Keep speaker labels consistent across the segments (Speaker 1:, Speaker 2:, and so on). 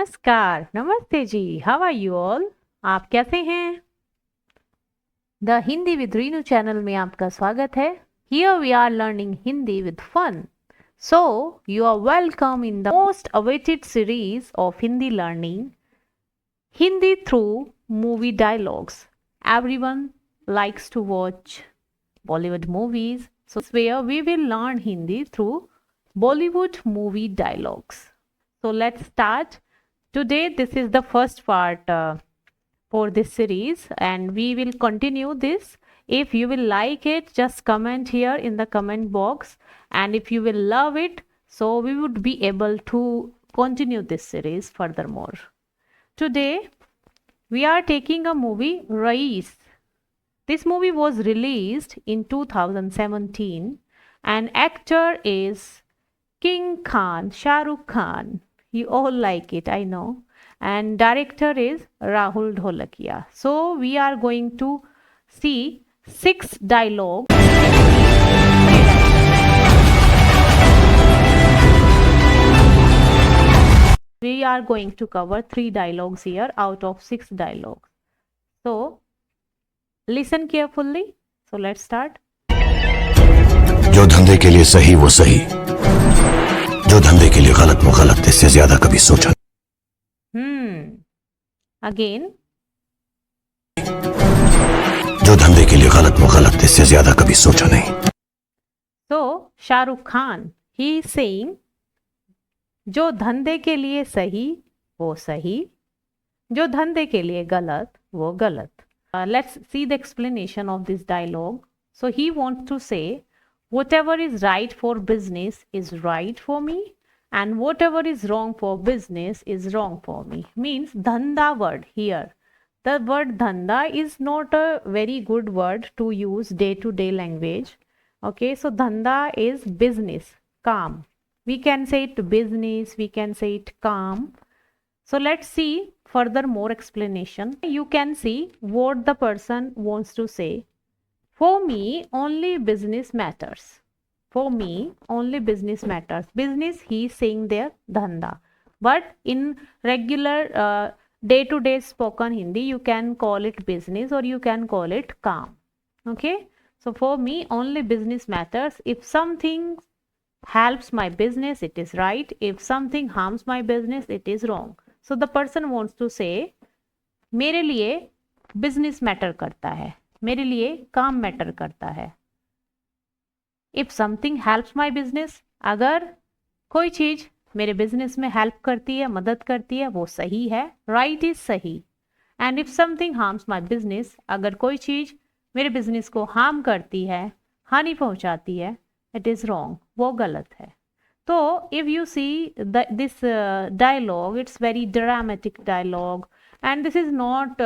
Speaker 1: नमस्कार, नमस्ते जी, हाउ आर यू ऑल? आप कैसे हैं? The Hindi with Reenu channel में आपका स्वागत है। Here we are learning Hindi with fun. So you are welcome in the most awaited series of Hindi learning, Hindi through movie dialogues. Everyone likes to watch Bollywood movies, so this is where we will learn Hindi through Bollywood movie dialogues. So let's start. Today this is the first part for this series and we will continue this. If you will like it, just comment here in the comment box, and if you will love it, so we would be able to continue this series furthermore. Today we are taking a movie, Rais. This movie was released in 2017 and actor is King Khan, Shah Rukh Khan. You all like it, I know. And director is Rahul Dholakia. So we are going to see 6 dialogues. We are going to cover 3 dialogues here out of 6 dialogues. So listen carefully. So let's start.
Speaker 2: जो धंधे के लिए सही वो सही, जो धंधे के लिए गलत वो गलत, इससे ज्यादा कभी सोचा।
Speaker 1: Again.
Speaker 2: जो धंधे के लिए गलत वो गलत, इससे ज्यादा कभी सोचा नहीं।
Speaker 1: So Shah Rukh Khan, he is saying, जो धंधे के लिए सही वो सही, जो धंधे के लिए गलत वो गलत. Let's see the explanation of this dialogue. So he wants to say, whatever is right for business is right for me, and whatever is wrong for business is wrong for me. Means dhanda word here. The word dhanda is not a very good word to use day-to-day language. Okay, so dhanda is business, काम. We can say it business, we can say it काम. So let's see further more explanation. You can see what the person wants to say. For me, only business matters. For me, only business matters. Business, he is saying there, dhanda. But in regular day-to-day spoken Hindi, you can call it business or you can call it काम. Okay? So for me, only business matters. If something helps my business, it is right. If something harms my business, it is wrong. So the person wants to say, मेरे लिए business matter करता है, मेरे लिए काम matter करता है. If something helps my business, अगर कोई चीज मेरे business में help करती है, मदद करती है, वो सही है, right is सही. And if something harms my business, अगर कोई चीज मेरे business को harm करती है, हानि पहुंचाती है, it is wrong, वो गलत है. So if you see this dialogue, it's very dramatic dialogue, and this is not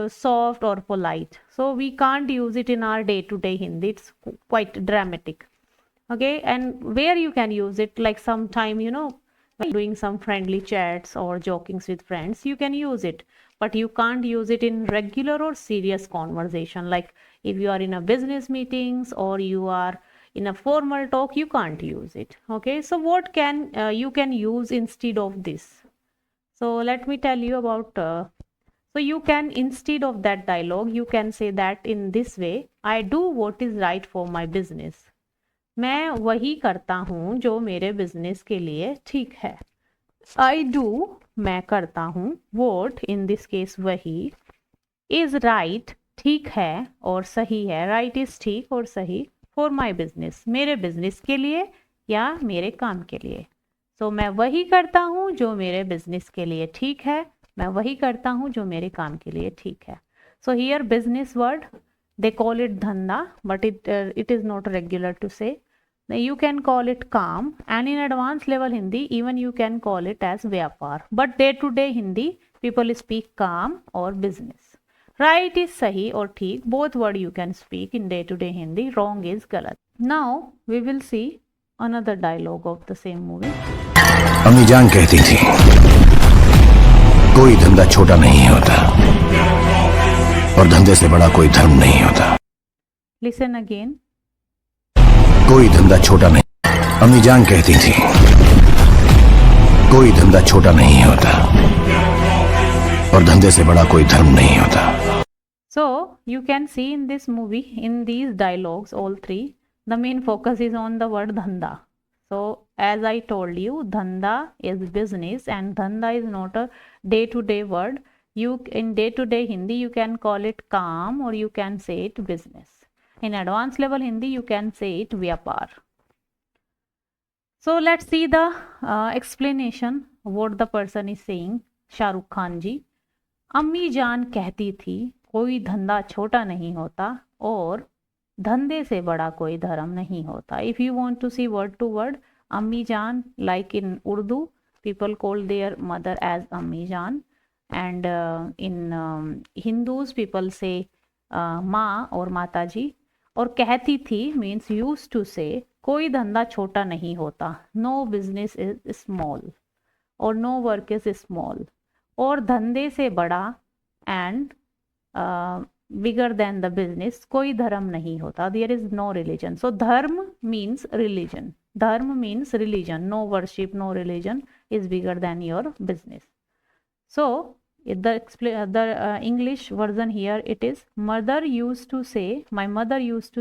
Speaker 1: soft or polite. So we can't use it in our day-to-day Hindi. It's quite dramatic. Okay, and where you can use it, like sometime, you know, when doing some friendly chats or jokings with friends, you can use it. But you can't use it in regular or serious conversation. Like if you are in a business meetings or you are in a formal talk, you can't use it. Okay, so what can you can use instead of this? So let me tell you about so you can, instead of that dialogue, you can say that in this way, I do what is right for my business. मैं वही करता हूँ जो मेरे business के लिए ठीक है. I do, मैं करता हूँ, what in this case वही, is right, ठीक है और सही है, right is ठीक और सही, for my business, मेरे business के लिए या मेरे काम के लिए. So मैं वही करता हूँ जो मेरे business के लिए ठीक है, मैं वही करता हूँ जो मेरे काम के लिए ठीक है. So here business word, they call it dhanda, but it is not regular to say. You can call it काम, and in advanced level Hindi even you can call it as व्यापार. But day to day Hindi people speak काम और business. Right is सही और ठीक, both word you can speak in day to day Hindi. Wrong is गलत. Now we will see another dialogue of the same movie.
Speaker 2: अम्मी जान कहती थी, कोई धंधा छोटा नहीं होता और धंधे से बड़ा कोई धर्म नहीं होता.
Speaker 1: Listen again.
Speaker 2: कोई धंधा छोटा नहीं. अम्मी जान कहती थी, कोई धंधा छोटा नहीं होता और धंधे से बड़ा कोई धर्म नहीं होता।
Speaker 1: So you can see in this movie, in these dialogues, all three, the main focus is on the word dhanda. So as I told you, dhanda is business, and dhanda is not a day-to-day word. You in day-to-day Hindi you can call it काम, or you can say it business. In advanced level Hindi you can say it vyapar. So let's see the explanation what the person is saying. Shahrukh Khan जी, अम्मी जान कहती थी कोई धंधा छोटा नहीं होता और धंधे से बड़ा कोई धर्म नहीं होता. If you want to see word to word, अम्मी जान, like in Urdu, people call their mother as अम्मी जान, and in Hindus people say माँ और माता जी. और कहती थी means used to say, कोई धंधा छोटा नहीं होता, no business is small और no work is small. और धंधे से बड़ा and bigger than the business कोई धर्म नहीं होता, there is no religion. So धर्म means religion, धर्म means religion, no worship, no religion is bigger than your business. So the English version here it is, my mother used to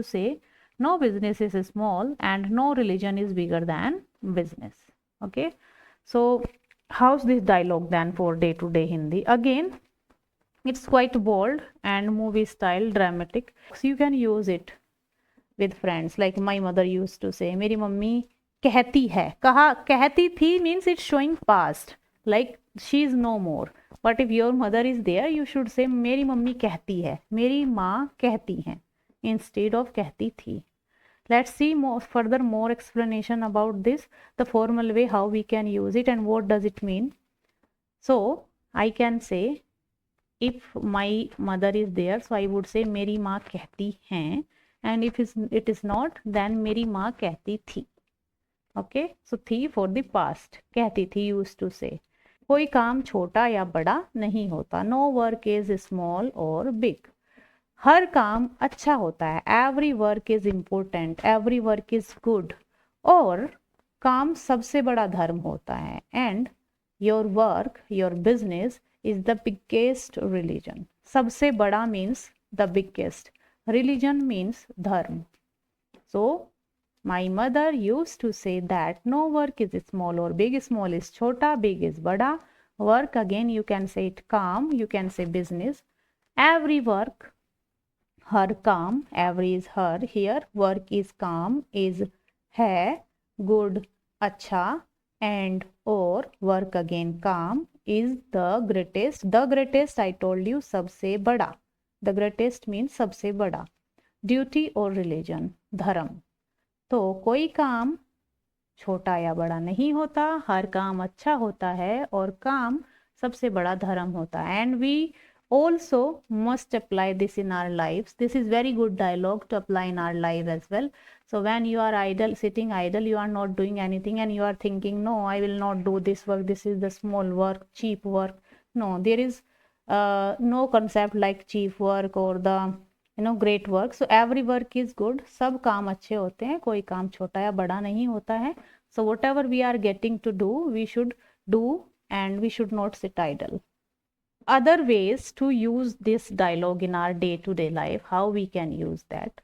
Speaker 1: say no business is small and no religion is bigger than business. Okay, so how's this dialogue then for day to day Hindi? Again, it's quite bold and movie style dramatic, so you can use it with friends. Like my mother used to say, मेरी mummy कहती है, कहा कहती थी means it's showing past, like she is no more. But if your mother is there, you should say मेरी mummy कहती है, मेरी माँ कहती हैं, instead of कहती थी. Let's see more explanation about this, the formal way how we can use it and what does it mean. So I can say, if my mother is there, so I would say मेरी माँ कहती हैं, and if it is not, then मेरी माँ कहती थी. Okay, so थी for the past, कहती थी used to say. कोई काम छोटा या बड़ा नहीं होता, no work is small or big. हर काम अच्छा होता है, every work is important, every work is good. और काम सबसे बड़ा धर्म होता है, and your work, your business is the biggest religion. सबसे बड़ा means the biggest, religion means धर्म. So my mother used to say that no work is small or big, small is छोटा, big is बड़ा. Work, again you can say it काम, you can say business. Every work, हर काम, every is her here, work is काम, is है, good, अच्छा, and or work again काम is the greatest I told you सबसे बड़ा, the greatest means सबसे बड़ा. Duty or religion, धर्म. तो कोई काम छोटा या बड़ा नहीं होता, हर काम अच्छा होता है और काम सबसे बड़ा धर्म होता है. And we also must apply this in our lives. This is very good dialogue to apply in our life as well. So when you are idle, sitting idle, you are not doing anything and you are thinking, no, I will not do this work, this is the small work, cheap work. No, there is no concept like cheap work or the great work. So every work is good, सब काम अच्छे होते हैं, कोई काम छोटा या बड़ा नहीं होता है. So whatever we are getting to do, we should do and we should not sit idle. Other ways to use this dialogue in our day-to-day life, how we can use that.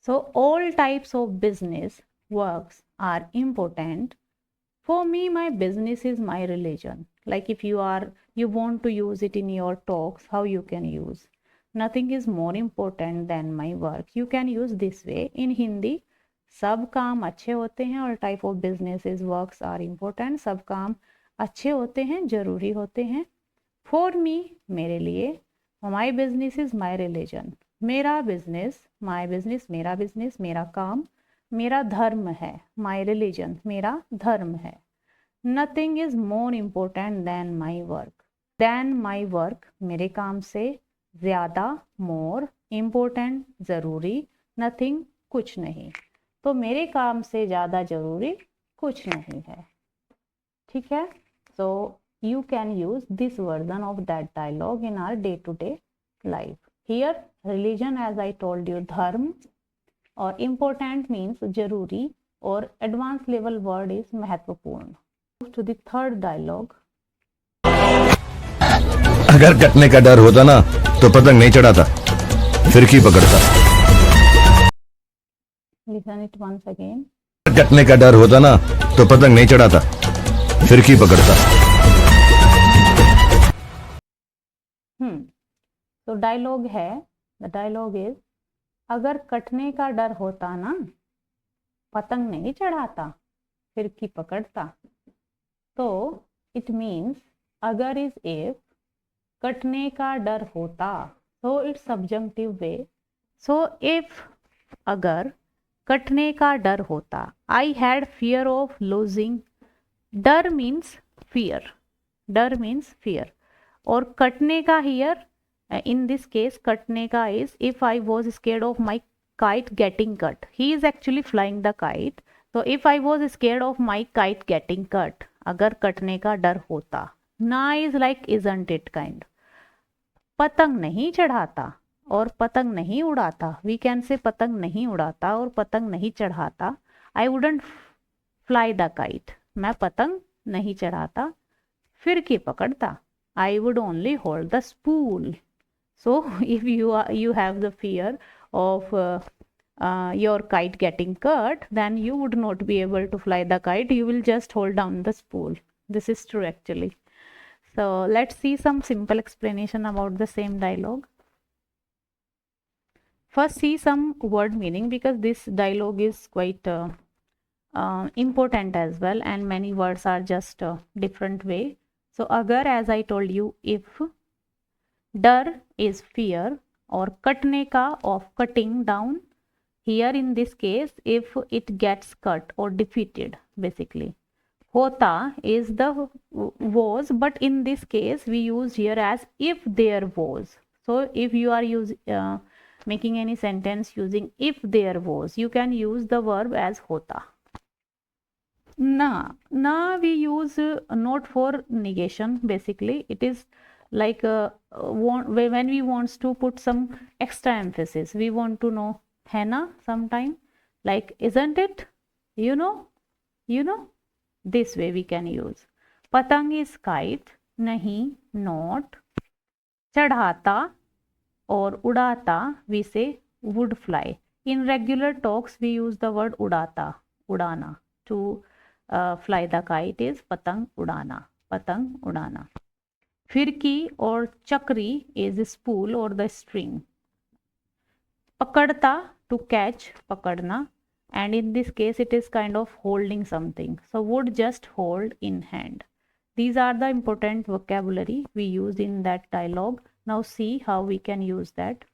Speaker 1: So all types of business works are important. For me, my business is my religion. Like if you want to use it in your talks, how you can use. Nothing is more important than my work. You can use this way. In Hindi, सब काम अच्छे होते हैं और type of businesses works are important. सब काम अच्छे होते हैं, जरूरी होते हैं. For me, मेरे लिए, my business is my religion. मेरा business, my business, मेरा business, मेरा काम, मेरा धर्म है. My religion, मेरा धर्म है. Nothing is more important than my work. Than my work, मेरे काम से ज़्यादा, more, important, ज़रूरी, nothing, कुछ नहीं. तो मेरे काम से ज़्यादा ज़रूरी कुछ नहीं है. ठीक है? So you can use this version of that dialogue in our day-to-day life. Here, religion, as I told you, धर्म, और important means जरूरी, और advanced level word is महत्वपूर्ण. To the third dialogue.
Speaker 2: अगर कटने का डर होता ना तो पतंग नहीं चढ़ाता, फिरकी पकड़ता।
Speaker 1: Listen it once again.
Speaker 2: कटने का डर होता ना तो पतंग नहीं चढ़ाता, फिरकी पकड़ता।
Speaker 1: तो डायलॉग है, द डायलॉग इज, अगर कटने का डर होता ना पतंग नहीं चढ़ाता, फिरकी पकड़ता। तो इट मीन्स अगर इज इफ, कटने का डर होता, so it's subjunctive way. So if, अगर कटने का डर होता, I had fear of losing. डर means fear, डर means fear, और कटने का here in this case कटने का is if I was scared of my kite getting cut. He is actually flying the kite. So if I was scared of my kite getting cut, अगर कटने का डर होता, ना is like isn't it kind. पतंग नहीं चढ़ाता और पतंग नहीं उड़ाता, वी कैन से पतंग नहीं उड़ाता और पतंग नहीं चढ़ाता। I wouldn't fly the kite, मैं पतंग नहीं चढ़ाता, फिरकी पकड़ता। I would only hold the spool. So if you have the fear of your kite getting cut, then you would not be able to fly the kite, you will just hold down the spool. This is true actually. So let's see some simple explanation about the same dialogue. First see some word meaning, because this dialogue is quite important as well, and many words are just different way. So agar, as I told you, if, dar is fear, or katne ka of cutting down. Here in this case, if it gets cut or defeated, basically. Hota is the was, but in this case we use here as if there was. So if you are making any sentence using if there was, you can use the verb as hota. Na we use not for negation, basically. It is like when we wants to put some extra emphasis, we want to know, है ना, sometime, like isn't it, you know, this way we can use. पतंग is kite, नहीं not. चढ़ाता और उड़ाता we say would fly. In regular talks we use the word उड़ाता, उड़ाना. To fly the kite is पतंग उड़ाना, पतंग उड़ाना. फिरकी और चक्री is spool or the string. पकड़ता to catch, पकड़ना, and in this case it is kind of holding something, so would just hold in hand. These are the important vocabulary we used in that dialogue. Now see how we can use that.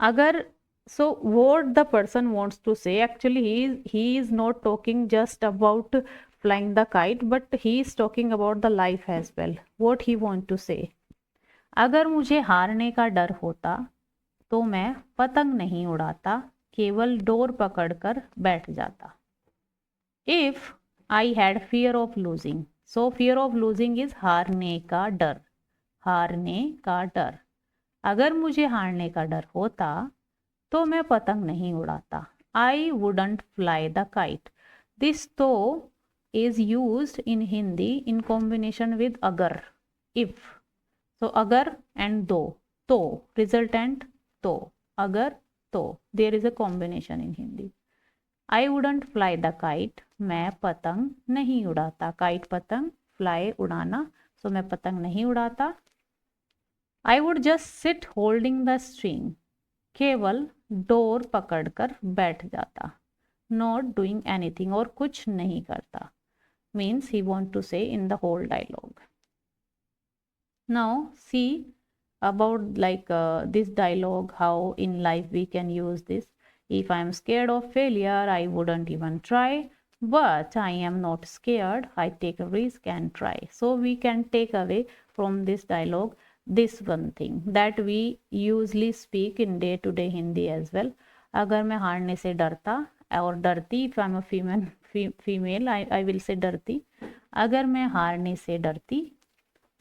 Speaker 1: Agar, so what the person wants to say, actually he is not talking just about flying the kite, but he is talking about the life as well. What he want to say, अगर मुझे हारने का डर होता तो मैं पतंग नहीं उड़ाता, केवल डोर पकड़कर बैठ जाता. If I had fear of losing, so fear of losing is हारने का डर, हारने का डर. अगर मुझे हारने का डर होता तो मैं पतंग नहीं उड़ाता. I wouldn't fly the kite. This तो is used in Hindi in combination with agar, if. So agar and do, to resultant to, agar to, there is a combination in Hindi. I wouldn't fly the kite, मैं पतंग नहीं उड़ाता. Kite पतंग, fly उड़ाना, so मैं पतंग नहीं उड़ाता. I would just sit holding the string, केवल डोर पकड़कर बैठ जाता. Not doing anything, और कुछ नहीं करता, means he want to say in the whole dialogue. Now see about like this dialogue, how in life we can use this. If I am scared of failure, I wouldn't even try, but I am not scared, I take a risk and try. So we can take away from this dialogue this one thing that we usually speak in day to day Hindi as well. अगर मैं हारने से डरता और डरती, if I am a female I will say डरती. अगर मैं हारने से डरती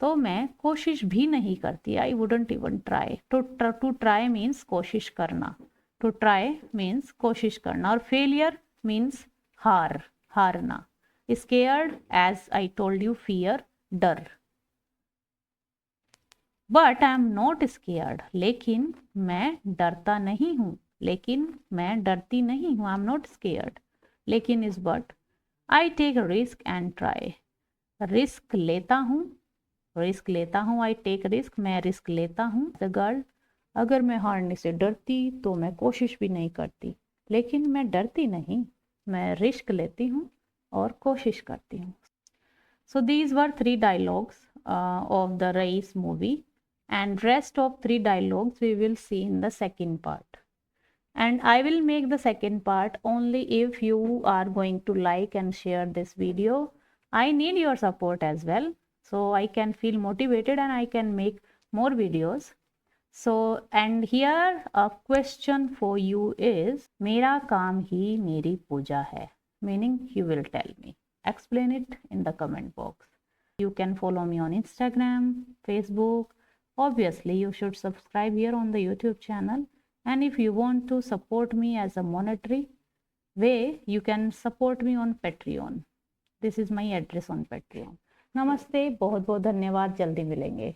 Speaker 1: तो मैं कोशिश भी नहीं करती. I wouldn't even try. To try means कोशिश करना. To try means कोशिश करना, और failure means हार, हारना. Scared, as I told you, fear, डर. But I am not scared, लेकिन मैं डरता नहीं हूँ, लेकिन मैं डरती नहीं हूँ, आई एम नॉट स्केयर्ड, लेकिन is but I take risk and try, risk लेता हूँ, रिस्क लेता हूँ, आई टेक रिस्क, मैं रिस्क लेता हूँ। द गर्ल, अगर मैं हारने से डरती तो मैं कोशिश भी नहीं करती, लेकिन मैं डरती नहीं, मैं रिस्क लेती हूँ और कोशिश करती हूँ। So these were 3 dialogues of the Rais movie, and rest of 3 dialogues we will see in the second part. And I will make the second part only if you are going to like and share this video. I need your support as well, so I can feel motivated and I can make more videos. So, and here a question for you is, मेरा काम ही मेरी पूजा है, meaning you will tell me. Explain it in the comment box. You can follow me on Instagram, Facebook. Obviously, you should subscribe here on the YouTube channel. And if you want to support me as a monetary way, you can support me on Patreon. This is my address on Patreon. नमस्ते, बहुत बहुत धन्यवाद, जल्दी मिलेंगे।